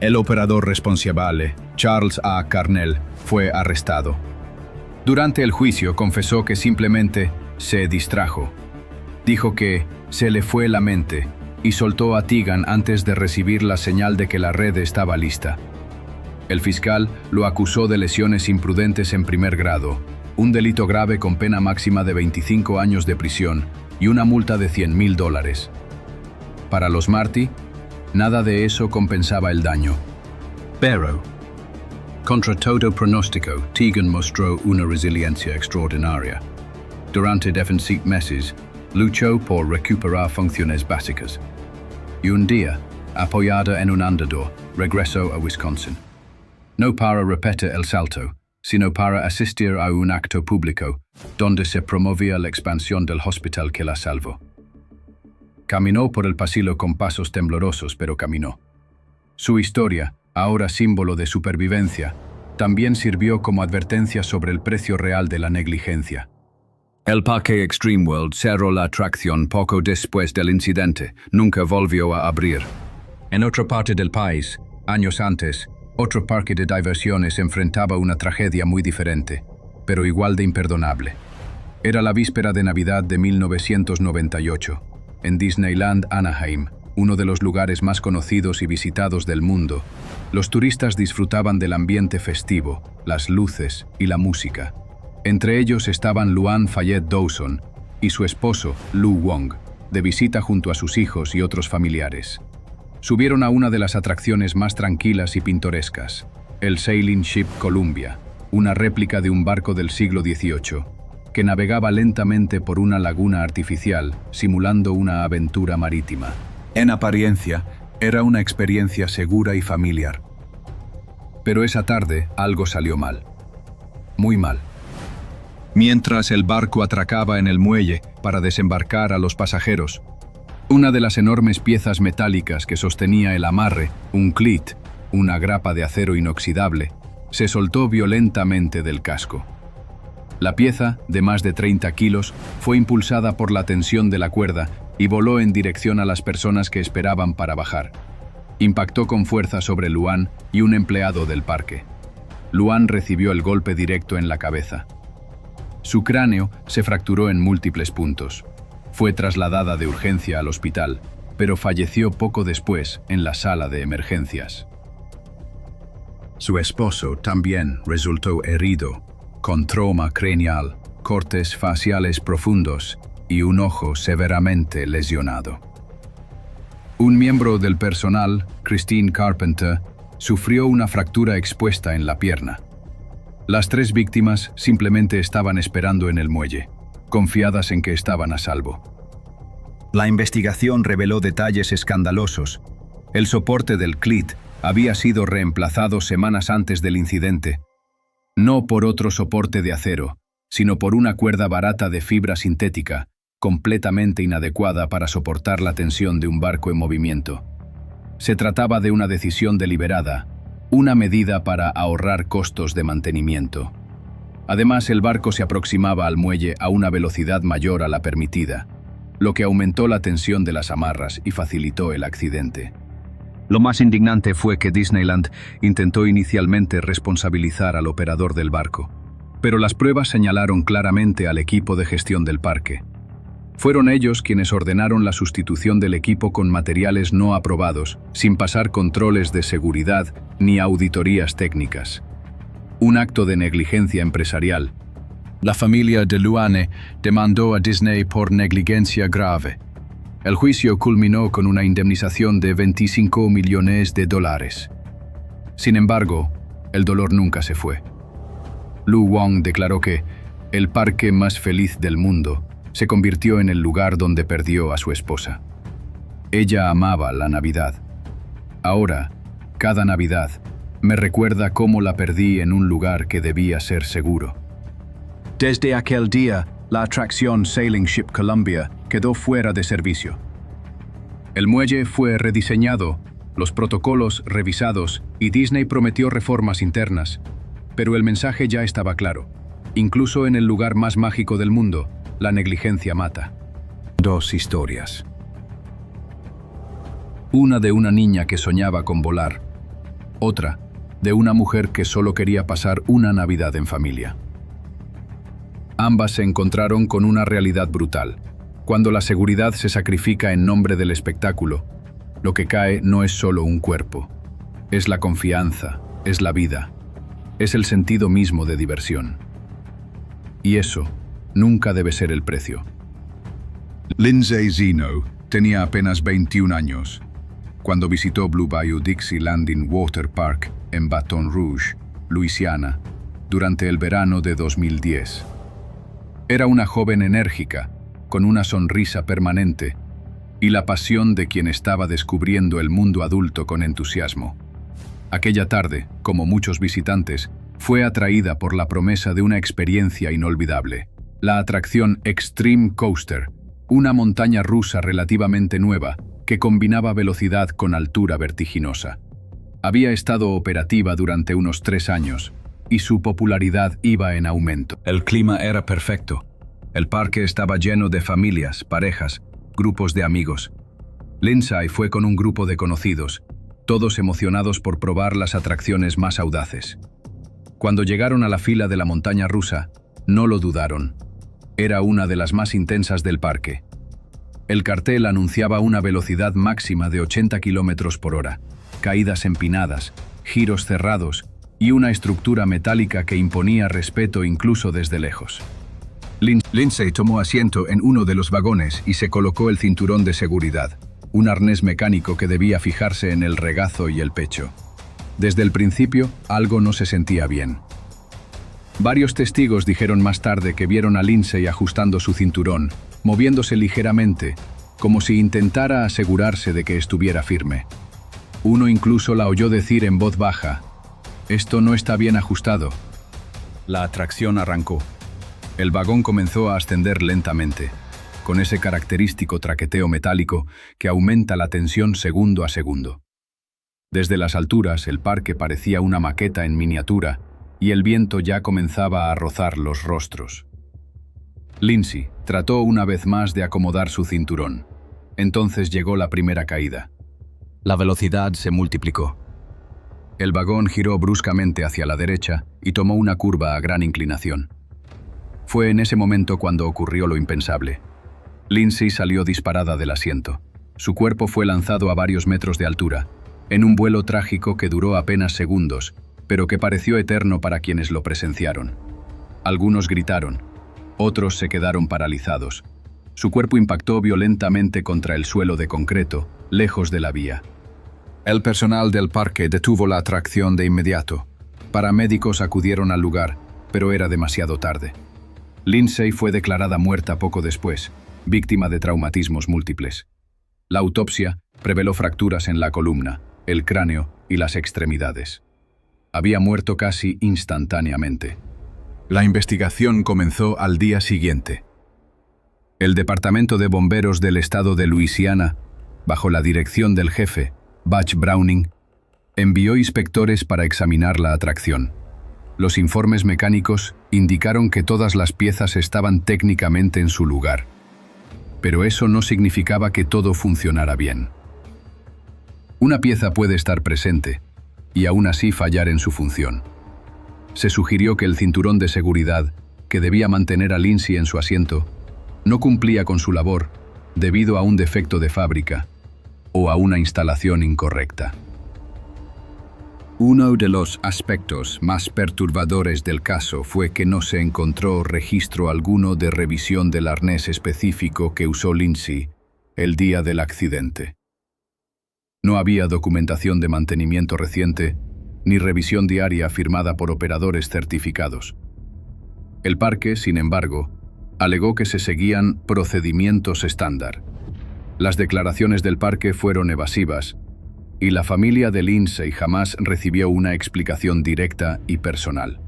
El operador responsable, Charles A. Carnell, fue arrestado. Durante el juicio confesó que simplemente se distrajo. Dijo que se le fue la mente y soltó a Tegan antes de recibir la señal de que la red estaba lista. El fiscal lo acusó de lesiones imprudentes en primer grado, un delito grave con pena máxima de 25 años de prisión y una multa de $100,000. Para los Marty, nada de eso compensaba el daño. Pero, contra todo pronóstico, Tegan mostró una resiliencia extraordinaria. Durante 17 meses, luchó por recuperar funciones básicas. Y un día, apoyada en un andador, regresó a Wisconsin. No para repetir el salto, sino para asistir a un acto público donde se promovía la expansión del hospital que la salvó. Caminó por el pasillo con pasos temblorosos, pero caminó. Su historia, ahora símbolo de supervivencia, también sirvió como advertencia sobre el precio real de la negligencia. El parque Extreme World cerró la atracción poco después del incidente. Nunca volvió a abrir. En otra parte del país, años antes, Otro parque de diversiones enfrentaba una tragedia muy diferente, pero igual de imperdonable. Era la víspera de Navidad de 1998, en Disneyland Anaheim, uno de los lugares más conocidos y visitados del mundo. Los turistas disfrutaban del ambiente festivo, las luces y la música. Entre ellos estaban Luann Fayette Dawson y su esposo, Lu Wong, de visita junto a sus hijos y otros familiares. Subieron a una de las atracciones más tranquilas y pintorescas, el Sailing Ship Columbia, una réplica de un barco del siglo XVIII, que navegaba lentamente por una laguna artificial, simulando una aventura marítima. En apariencia, era una experiencia segura y familiar. Pero esa tarde algo salió mal. Muy mal. Mientras el barco atracaba en el muelle para desembarcar a los pasajeros, una de las enormes piezas metálicas que sostenía el amarre, un clit, una grapa de acero inoxidable, se soltó violentamente del casco. La pieza, de más de 30 kilos, fue impulsada por la tensión de la cuerda y voló en dirección a las personas que esperaban para bajar. Impactó con fuerza sobre Luann y un empleado del parque. Luann recibió el golpe directo en la cabeza. Su cráneo se fracturó en múltiples puntos. Fue trasladada de urgencia al hospital, pero falleció poco después en la sala de emergencias. Su esposo también resultó herido, con trauma craneal, cortes faciales profundos y un ojo severamente lesionado. Un miembro del personal, Christine Carpenter, sufrió una fractura expuesta en la pierna. Las 3 víctimas simplemente estaban esperando en el muelle, confiadas en que estaban a salvo. La investigación reveló detalles escandalosos. El soporte del clit había sido reemplazado semanas antes del incidente. No por otro soporte de acero, sino por una cuerda barata de fibra sintética, completamente inadecuada para soportar la tensión de un barco en movimiento. Se trataba de una decisión deliberada, una medida para ahorrar costos de mantenimiento. Además, el barco se aproximaba al muelle a una velocidad mayor a la permitida, lo que aumentó la tensión de las amarras y facilitó el accidente. Lo más indignante fue que Disneyland intentó inicialmente responsabilizar al operador del barco, pero las pruebas señalaron claramente al equipo de gestión del parque. Fueron ellos quienes ordenaron la sustitución del equipo con materiales no aprobados, sin pasar controles de seguridad ni auditorías técnicas. Un acto de negligencia empresarial. La familia de Luann demandó a Disney por negligencia grave. El juicio culminó con una indemnización de $25 millones. Sin embargo, el dolor nunca se fue. Lu Wong declaró que el parque más feliz del mundo se convirtió en el lugar donde perdió a su esposa. Ella amaba la Navidad. Ahora, cada Navidad, me recuerda cómo la perdí en un lugar que debía ser seguro. Desde aquel día, la atracción Sailing Ship Columbia quedó fuera de servicio. El muelle fue rediseñado, los protocolos revisados y Disney prometió reformas internas. Pero el mensaje ya estaba claro. Incluso en el lugar más mágico del mundo, la negligencia mata. 2 historias. Una de una niña que soñaba con volar. Otra de una mujer que solo quería pasar una Navidad en familia. Ambas se encontraron con una realidad brutal. Cuando la seguridad se sacrifica en nombre del espectáculo, lo que cae no es solo un cuerpo. Es la confianza, es la vida, es el sentido mismo de diversión. Y eso nunca debe ser el precio. Lindsay Zeno tenía apenas 21 años cuando visitó Blue Bayou Dixie Landing Water Park en Baton Rouge, Luisiana, durante el verano de 2010. Era una joven enérgica, con una sonrisa permanente y la pasión de quien estaba descubriendo el mundo adulto con entusiasmo. Aquella tarde, como muchos visitantes, fue atraída por la promesa de una experiencia inolvidable. La atracción Extreme Coaster, una montaña rusa relativamente nueva que combinaba velocidad con altura vertiginosa. Había estado operativa durante unos 3 años y su popularidad iba en aumento. El clima era perfecto. El parque estaba lleno de familias, parejas, grupos de amigos. Lindsay fue con un grupo de conocidos todos emocionados por probar las atracciones más audaces. Cuando llegaron a la fila de la montaña rusa, no lo dudaron. Era una de las más intensas del parque. El cartel anunciaba una velocidad máxima de 80 km por hora, caídas empinadas, giros cerrados y una estructura metálica que imponía respeto incluso desde lejos. Lindsay tomó asiento en uno de los vagones y se colocó el cinturón de seguridad, un arnés mecánico que debía fijarse en el regazo y el pecho. Desde el principio, algo no se sentía bien. Varios testigos dijeron más tarde que vieron a Lindsay ajustando su cinturón, moviéndose ligeramente, como si intentara asegurarse de que estuviera firme. Uno incluso la oyó decir en voz baja: «Esto no está bien ajustado». La atracción arrancó. El vagón comenzó a ascender lentamente, con ese característico traqueteo metálico que aumenta la tensión segundo a segundo. Desde las alturas, el parque parecía una maqueta en miniatura y el viento ya comenzaba a rozar los rostros. Lindsay trató una vez más de acomodar su cinturón. Entonces llegó la primera caída. La velocidad se multiplicó. El vagón giró bruscamente hacia la derecha y tomó una curva a gran inclinación. Fue en ese momento cuando ocurrió lo impensable. Lindsay salió disparada del asiento. Su cuerpo fue lanzado a varios metros de altura, en un vuelo trágico que duró apenas segundos, pero que pareció eterno para quienes lo presenciaron. Algunos gritaron, otros se quedaron paralizados. Su cuerpo impactó violentamente contra el suelo de concreto, lejos de la vía. El personal del parque detuvo la atracción de inmediato. Paramédicos acudieron al lugar, pero era demasiado tarde. Lindsay fue declarada muerta poco después, víctima de traumatismos múltiples. La autopsia reveló fracturas en la columna, el cráneo y las extremidades. Había muerto casi instantáneamente. La investigación comenzó al día siguiente. El Departamento de Bomberos del Estado de Luisiana, bajo la dirección del jefe, Butch Browning, envió inspectores para examinar la atracción. Los informes mecánicos indicaron que todas las piezas estaban técnicamente en su lugar, pero eso no significaba que todo funcionara bien. Una pieza puede estar presente y aún así fallar en su función. Se sugirió que el cinturón de seguridad, que debía mantener a Lindsay en su asiento, no cumplía con su labor debido a un defecto de fábrica o a una instalación incorrecta. Uno de los aspectos más perturbadores del caso fue que no se encontró registro alguno de revisión del arnés específico que usó Lindsay el día del accidente. No había documentación de mantenimiento reciente ni revisión diaria firmada por operadores certificados. El parque, sin embargo, alegó que se seguían procedimientos estándar. Las declaraciones del parque fueron evasivas y la familia de Lindsay jamás recibió una explicación directa y personal.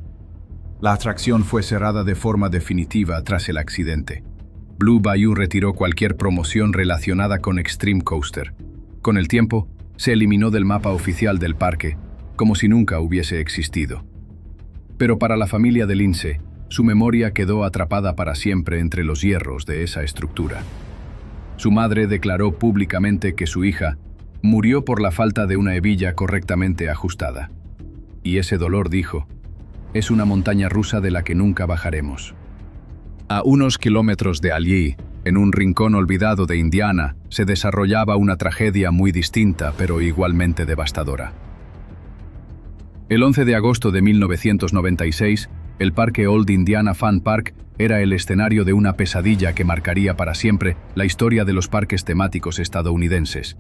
La atracción fue cerrada de forma definitiva tras el accidente. Blue Bayou retiró cualquier promoción relacionada con Extreme Coaster. Con el tiempo, se eliminó del mapa oficial del parque, como si nunca hubiese existido. Pero para la familia de Lindsay, su memoria quedó atrapada para siempre entre los hierros de esa estructura. Su madre declaró públicamente que su hija murió por la falta de una hebilla correctamente ajustada. Y ese dolor, dijo, es una montaña rusa de la que nunca bajaremos. A unos kilómetros de allí, en un rincón olvidado de Indiana, se desarrollaba una tragedia muy distinta, pero igualmente devastadora. El 11 de agosto de 1996, el parque Old Indiana Fan Park era el escenario de una pesadilla que marcaría para siempre la historia de los parques temáticos estadounidenses.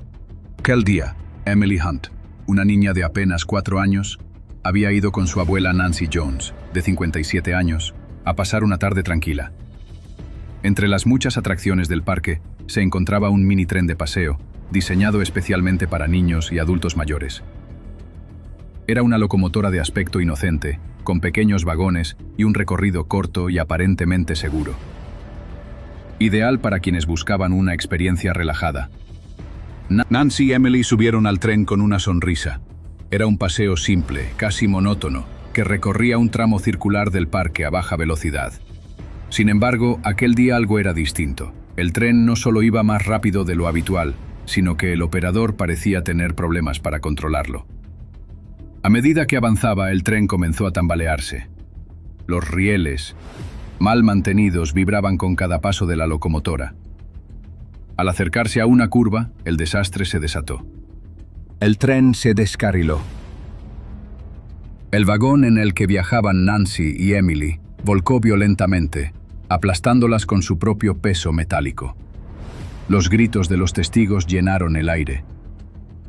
Aquel día, Emily Hunt, una niña de apenas 4 años, había ido con su abuela Nancy Jones, de 57 años, a pasar una tarde tranquila. Entre las muchas atracciones del parque se encontraba un mini tren de paseo, diseñado especialmente para niños y adultos mayores. Era una locomotora de aspecto inocente, con pequeños vagones y un recorrido corto y aparentemente seguro. Ideal para quienes buscaban una experiencia relajada. Nancy y Emily subieron al tren con una sonrisa. Era un paseo simple, casi monótono, que recorría un tramo circular del parque a baja velocidad. Sin embargo, aquel día algo era distinto. El tren no solo iba más rápido de lo habitual, sino que el operador parecía tener problemas para controlarlo. A medida que avanzaba, el tren comenzó a tambalearse. Los rieles, mal mantenidos, vibraban con cada paso de la locomotora. Al acercarse a una curva, el desastre se desató. El tren se descarriló. El vagón en el que viajaban Nancy y Emily volcó violentamente, aplastándolas con su propio peso metálico. Los gritos de los testigos llenaron el aire.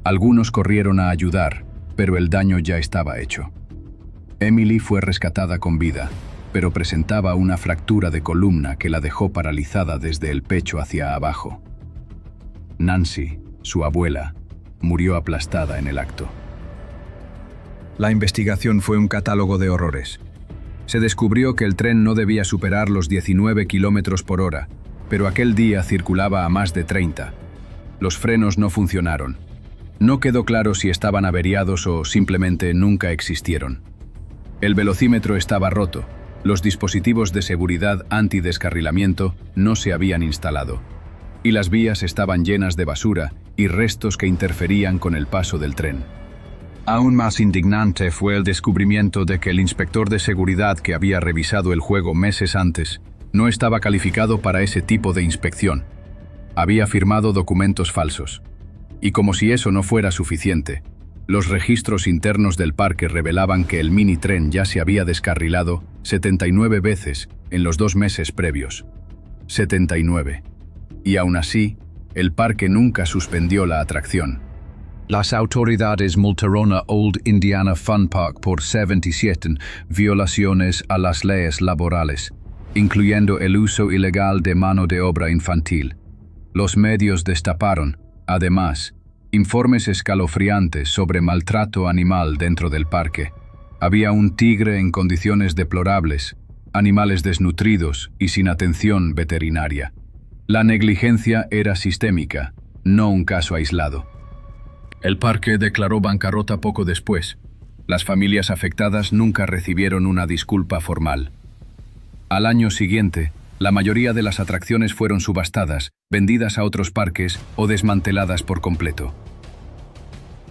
Algunos corrieron a ayudar, pero el daño ya estaba hecho. Emily fue rescatada con vida, pero presentaba una fractura de columna que la dejó paralizada desde el pecho hacia abajo. Nancy, su abuela, murió aplastada en el acto. La investigación fue un catálogo de horrores. Se descubrió que el tren no debía superar los 19 kilómetros por hora, pero aquel día circulaba a más de 30. Los frenos no funcionaron. No quedó claro si estaban averiados o simplemente nunca existieron. El velocímetro estaba roto. Los dispositivos de seguridad antidescarrilamiento no se habían instalado. Y las vías estaban llenas de basura y restos que interferían con el paso del tren. Aún más indignante fue el descubrimiento de que el inspector de seguridad que había revisado el juego meses antes no estaba calificado para ese tipo de inspección. Había firmado documentos falsos. Y como si eso no fuera suficiente, los registros internos del parque revelaban que el mini tren ya se había descarrilado 79 veces en los 2 meses previos. 79. Y aún así, el parque nunca suspendió la atracción. Las autoridades multaron a Old Indiana Fun Park por 77 violaciones a las leyes laborales, incluyendo el uso ilegal de mano de obra infantil. Los medios destaparon, además, informes escalofriantes sobre maltrato animal dentro del parque. Había un tigre en condiciones deplorables, animales desnutridos y sin atención veterinaria. La negligencia era sistémica, no un caso aislado. El parque declaró bancarrota poco después. Las familias afectadas nunca recibieron una disculpa formal. Al año siguiente, la mayoría de las atracciones fueron subastadas, vendidas a otros parques o desmanteladas por completo.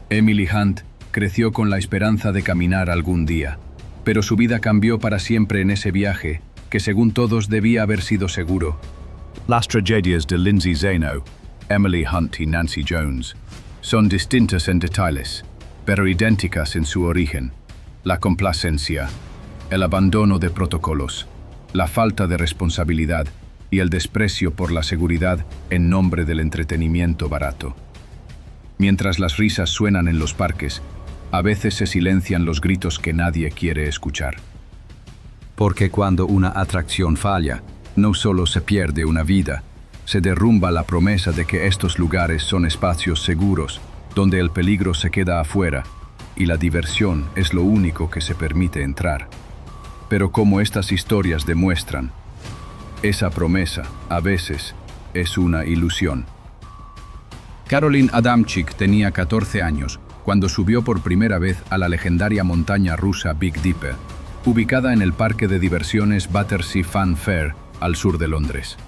Emily Hunt creció con la esperanza de caminar algún día, pero su vida cambió para siempre en ese viaje, que según todos debía haber sido seguro. Las tragedias de Lindsay Zeno, Emily Hunt y Nancy Jones son distintas en detalles, pero idénticas en su origen. La complacencia, el abandono de protocolos, la falta de responsabilidad y el desprecio por la seguridad en nombre del entretenimiento barato. Mientras las risas suenan en los parques, a veces se silencian los gritos que nadie quiere escuchar. Porque cuando una atracción falla, no solo se pierde una vida, se derrumba la promesa de que estos lugares son espacios seguros, donde el peligro se queda afuera y la diversión es lo único que se permite entrar. Pero como estas historias demuestran, esa promesa, a veces, es una ilusión. Caroline Adamczyk tenía 14 años cuando subió por primera vez a la legendaria montaña rusa Big Dipper, ubicada en el parque de diversiones Battersea Fun Fair, al sur de Londres.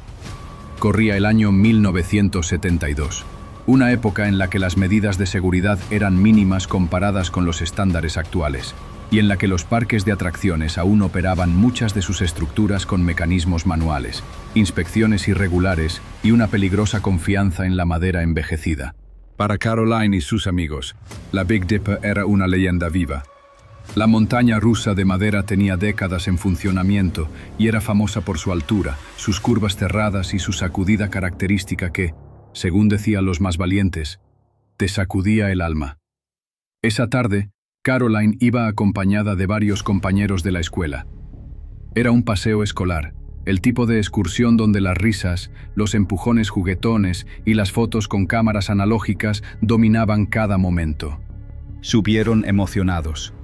Corría el año 1972, una época en la que las medidas de seguridad eran mínimas comparadas con los estándares actuales, y en la que los parques de atracciones aún operaban muchas de sus estructuras con mecanismos manuales, inspecciones irregulares y una peligrosa confianza en la madera envejecida. Para Caroline y sus amigos, la Big Dipper era una leyenda viva. La montaña rusa de madera tenía décadas en funcionamiento y era famosa por su altura, sus curvas cerradas y su sacudida característica que, según decían los más valientes, te sacudía el alma. Esa tarde, Caroline iba acompañada de varios compañeros de la escuela. Era un paseo escolar, el tipo de excursión donde las risas, los empujones juguetones y las fotos con cámaras analógicas dominaban cada momento. Subieron emocionados.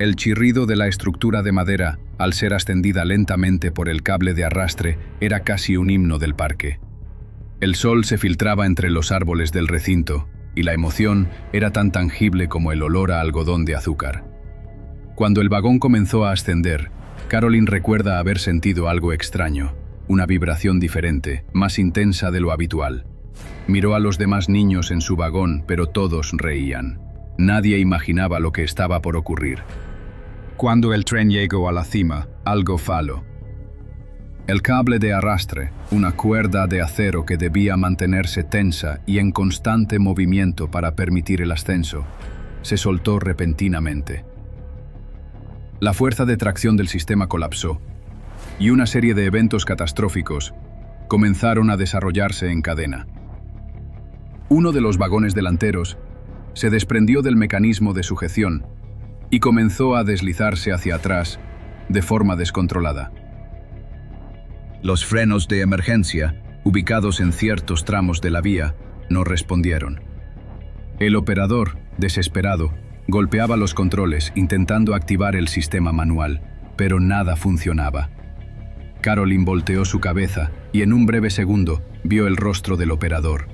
El chirrido de la estructura de madera, al ser ascendida lentamente por el cable de arrastre, era casi un himno del parque. El sol se filtraba entre los árboles del recinto, y la emoción era tan tangible como el olor a algodón de azúcar. Cuando el vagón comenzó a ascender, Caroline recuerda haber sentido algo extraño, una vibración diferente, más intensa de lo habitual. Miró a los demás niños en su vagón, pero todos reían. Nadie imaginaba lo que estaba por ocurrir. Cuando el tren llegó a la cima, algo falló. El cable de arrastre, una cuerda de acero que debía mantenerse tensa y en constante movimiento para permitir el ascenso, se soltó repentinamente. La fuerza de tracción del sistema colapsó, y una serie de eventos catastróficos comenzaron a desarrollarse en cadena. Uno de los vagones delanteros se desprendió del mecanismo de sujeción y comenzó a deslizarse hacia atrás de forma descontrolada. Los frenos de emergencia, ubicados en ciertos tramos de la vía, no respondieron. El operador, desesperado, golpeaba los controles intentando activar el sistema manual, pero nada funcionaba. Caroline volteó su cabeza y en un breve segundo vio el rostro del operador,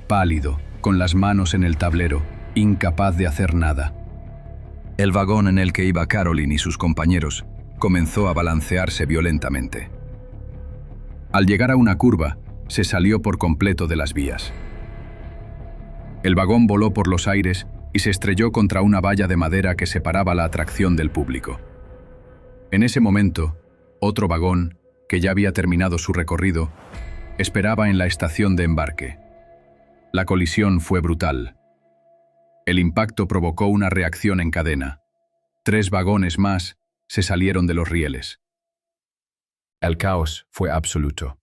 pálido, con las manos en el tablero, incapaz de hacer nada. El vagón en el que iba Caroline y sus compañeros comenzó a balancearse violentamente. Al llegar a una curva, se salió por completo de las vías. El vagón voló por los aires y se estrelló contra una valla de madera que separaba la atracción del público. En ese momento, otro vagón, que ya había terminado su recorrido, esperaba en la estación de embarque. La colisión fue brutal. El impacto provocó una reacción en cadena. 3 vagones más se salieron de los rieles. El caos fue absoluto.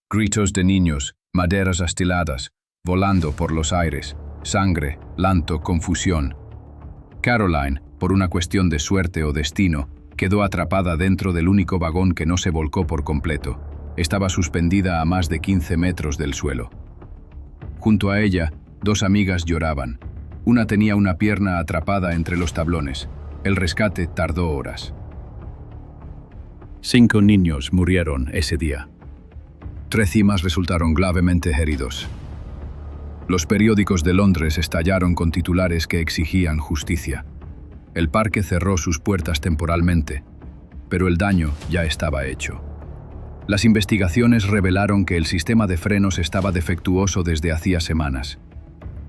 Gritos de niños, maderas astiladas, volando por los aires, sangre, llanto, confusión. Caroline, por una cuestión de suerte o destino, quedó atrapada dentro del único vagón que no se volcó por completo. Estaba suspendida a más de 15 metros del suelo. Junto a ella, 2 amigas lloraban. Una tenía una pierna atrapada entre los tablones. El rescate tardó horas. 5 niños murieron ese día. 13 más resultaron gravemente heridos. Los periódicos de Londres estallaron con titulares que exigían justicia. El parque cerró sus puertas temporalmente, pero el daño ya estaba hecho. Las investigaciones revelaron que el sistema de frenos estaba defectuoso desde hacía semanas.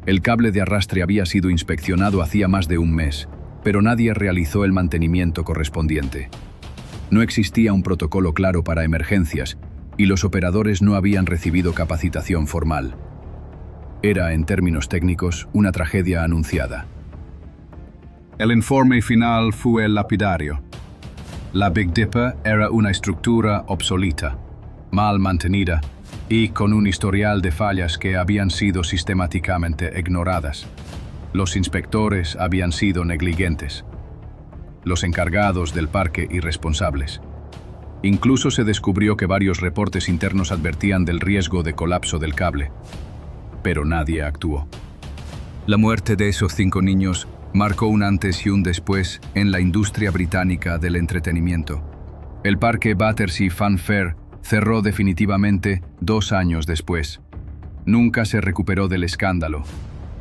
El cable de arrastre había sido inspeccionado hacía más de un mes, pero nadie realizó el mantenimiento correspondiente. No existía un protocolo claro para emergencias y los operadores no habían recibido capacitación formal. Era, en términos técnicos, una tragedia anunciada. El informe final fue lapidario. La Big Dipper era una estructura obsoleta, mal mantenida y con un historial de fallas que habían sido sistemáticamente ignoradas. Los inspectores habían sido negligentes. Los encargados del parque irresponsables. Incluso se descubrió que varios reportes internos advertían del riesgo de colapso del cable, pero nadie actuó. La muerte de esos 5 niños marcó un antes y un después en la industria británica del entretenimiento. El parque Battersea Fun Fair cerró definitivamente 2 años después. Nunca se recuperó del escándalo.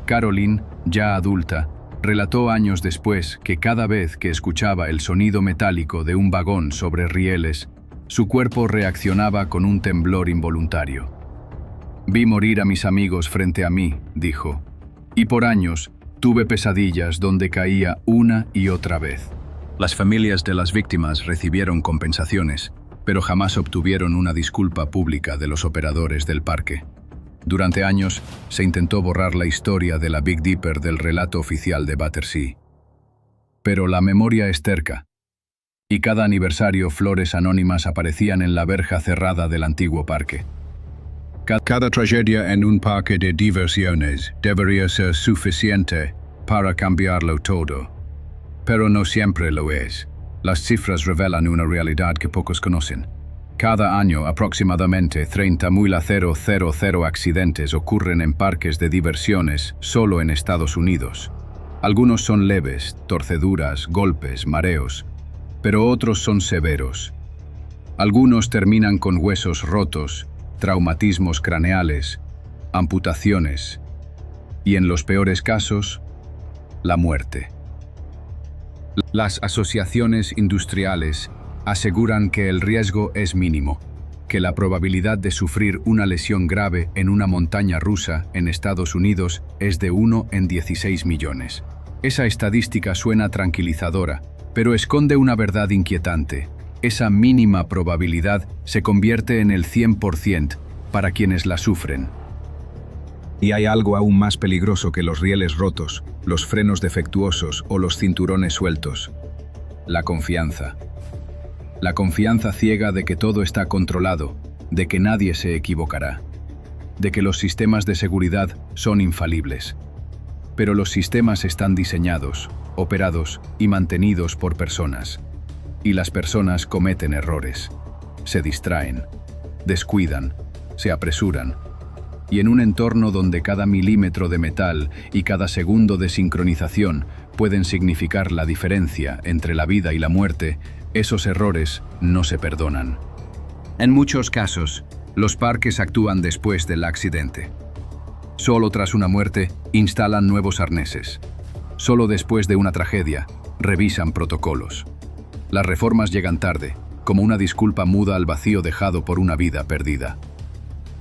Caroline, ya adulta, relató años después que cada vez que escuchaba el sonido metálico de un vagón sobre rieles, su cuerpo reaccionaba con un temblor involuntario. Vi morir a mis amigos frente a mí, dijo, y por años tuve pesadillas donde caía una y otra vez. Las familias de las víctimas recibieron compensaciones, pero jamás obtuvieron una disculpa pública de los operadores del parque. Durante años se intentó borrar la historia de la Big Dipper del relato oficial de Battersea. Pero la memoria es terca, y cada aniversario flores anónimas aparecían en la verja cerrada del antiguo parque. Cada tragedia en un parque de diversiones debería ser suficiente para cambiarlo todo. Pero no siempre lo es. Las cifras revelan una realidad que pocos conocen. Cada año, aproximadamente 30.000 accidentes ocurren en parques de diversiones solo en Estados Unidos. Algunos son leves, torceduras, golpes, mareos, pero otros son severos. Algunos terminan con huesos rotos, traumatismos craneales, amputaciones y, en los peores casos, la muerte. Las asociaciones industriales aseguran que el riesgo es mínimo, que la probabilidad de sufrir una lesión grave en una montaña rusa en Estados Unidos es de 1 en 16 millones. Esa estadística suena tranquilizadora, pero esconde una verdad inquietante. Esa mínima probabilidad se convierte en el 100% para quienes la sufren. Y hay algo aún más peligroso que los rieles rotos, los frenos defectuosos o los cinturones sueltos: la confianza. La confianza ciega de que todo está controlado, de que nadie se equivocará, de que los sistemas de seguridad son infalibles. Pero los sistemas están diseñados, operados y mantenidos por personas. Y las personas cometen errores, se distraen, descuidan, se apresuran. Y en un entorno donde cada milímetro de metal y cada segundo de sincronización pueden significar la diferencia entre la vida y la muerte, esos errores no se perdonan. En muchos casos, los parques actúan después del accidente. Solo tras una muerte, instalan nuevos arneses. Solo después de una tragedia, revisan protocolos. Las reformas llegan tarde, como una disculpa muda al vacío dejado por una vida perdida.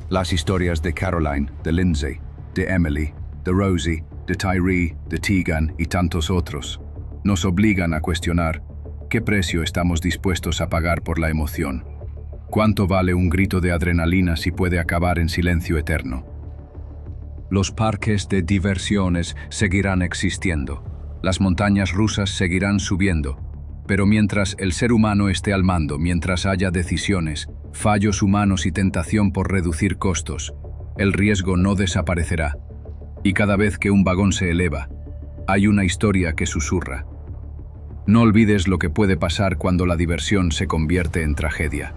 Las historias de Caroline, de Lindsay, de Emily, de Rosie, de Tyree, de Tegan y tantos otros nos obligan a cuestionar qué precio estamos dispuestos a pagar por la emoción. ¿Cuánto vale un grito de adrenalina si puede acabar en silencio eterno? Los parques de diversiones seguirán existiendo. Las montañas rusas seguirán subiendo. Pero mientras el ser humano esté al mando, mientras haya decisiones, fallos humanos y tentación por reducir costos, el riesgo no desaparecerá. Y cada vez que un vagón se eleva, hay una historia que susurra. No olvides lo que puede pasar cuando la diversión se convierte en tragedia.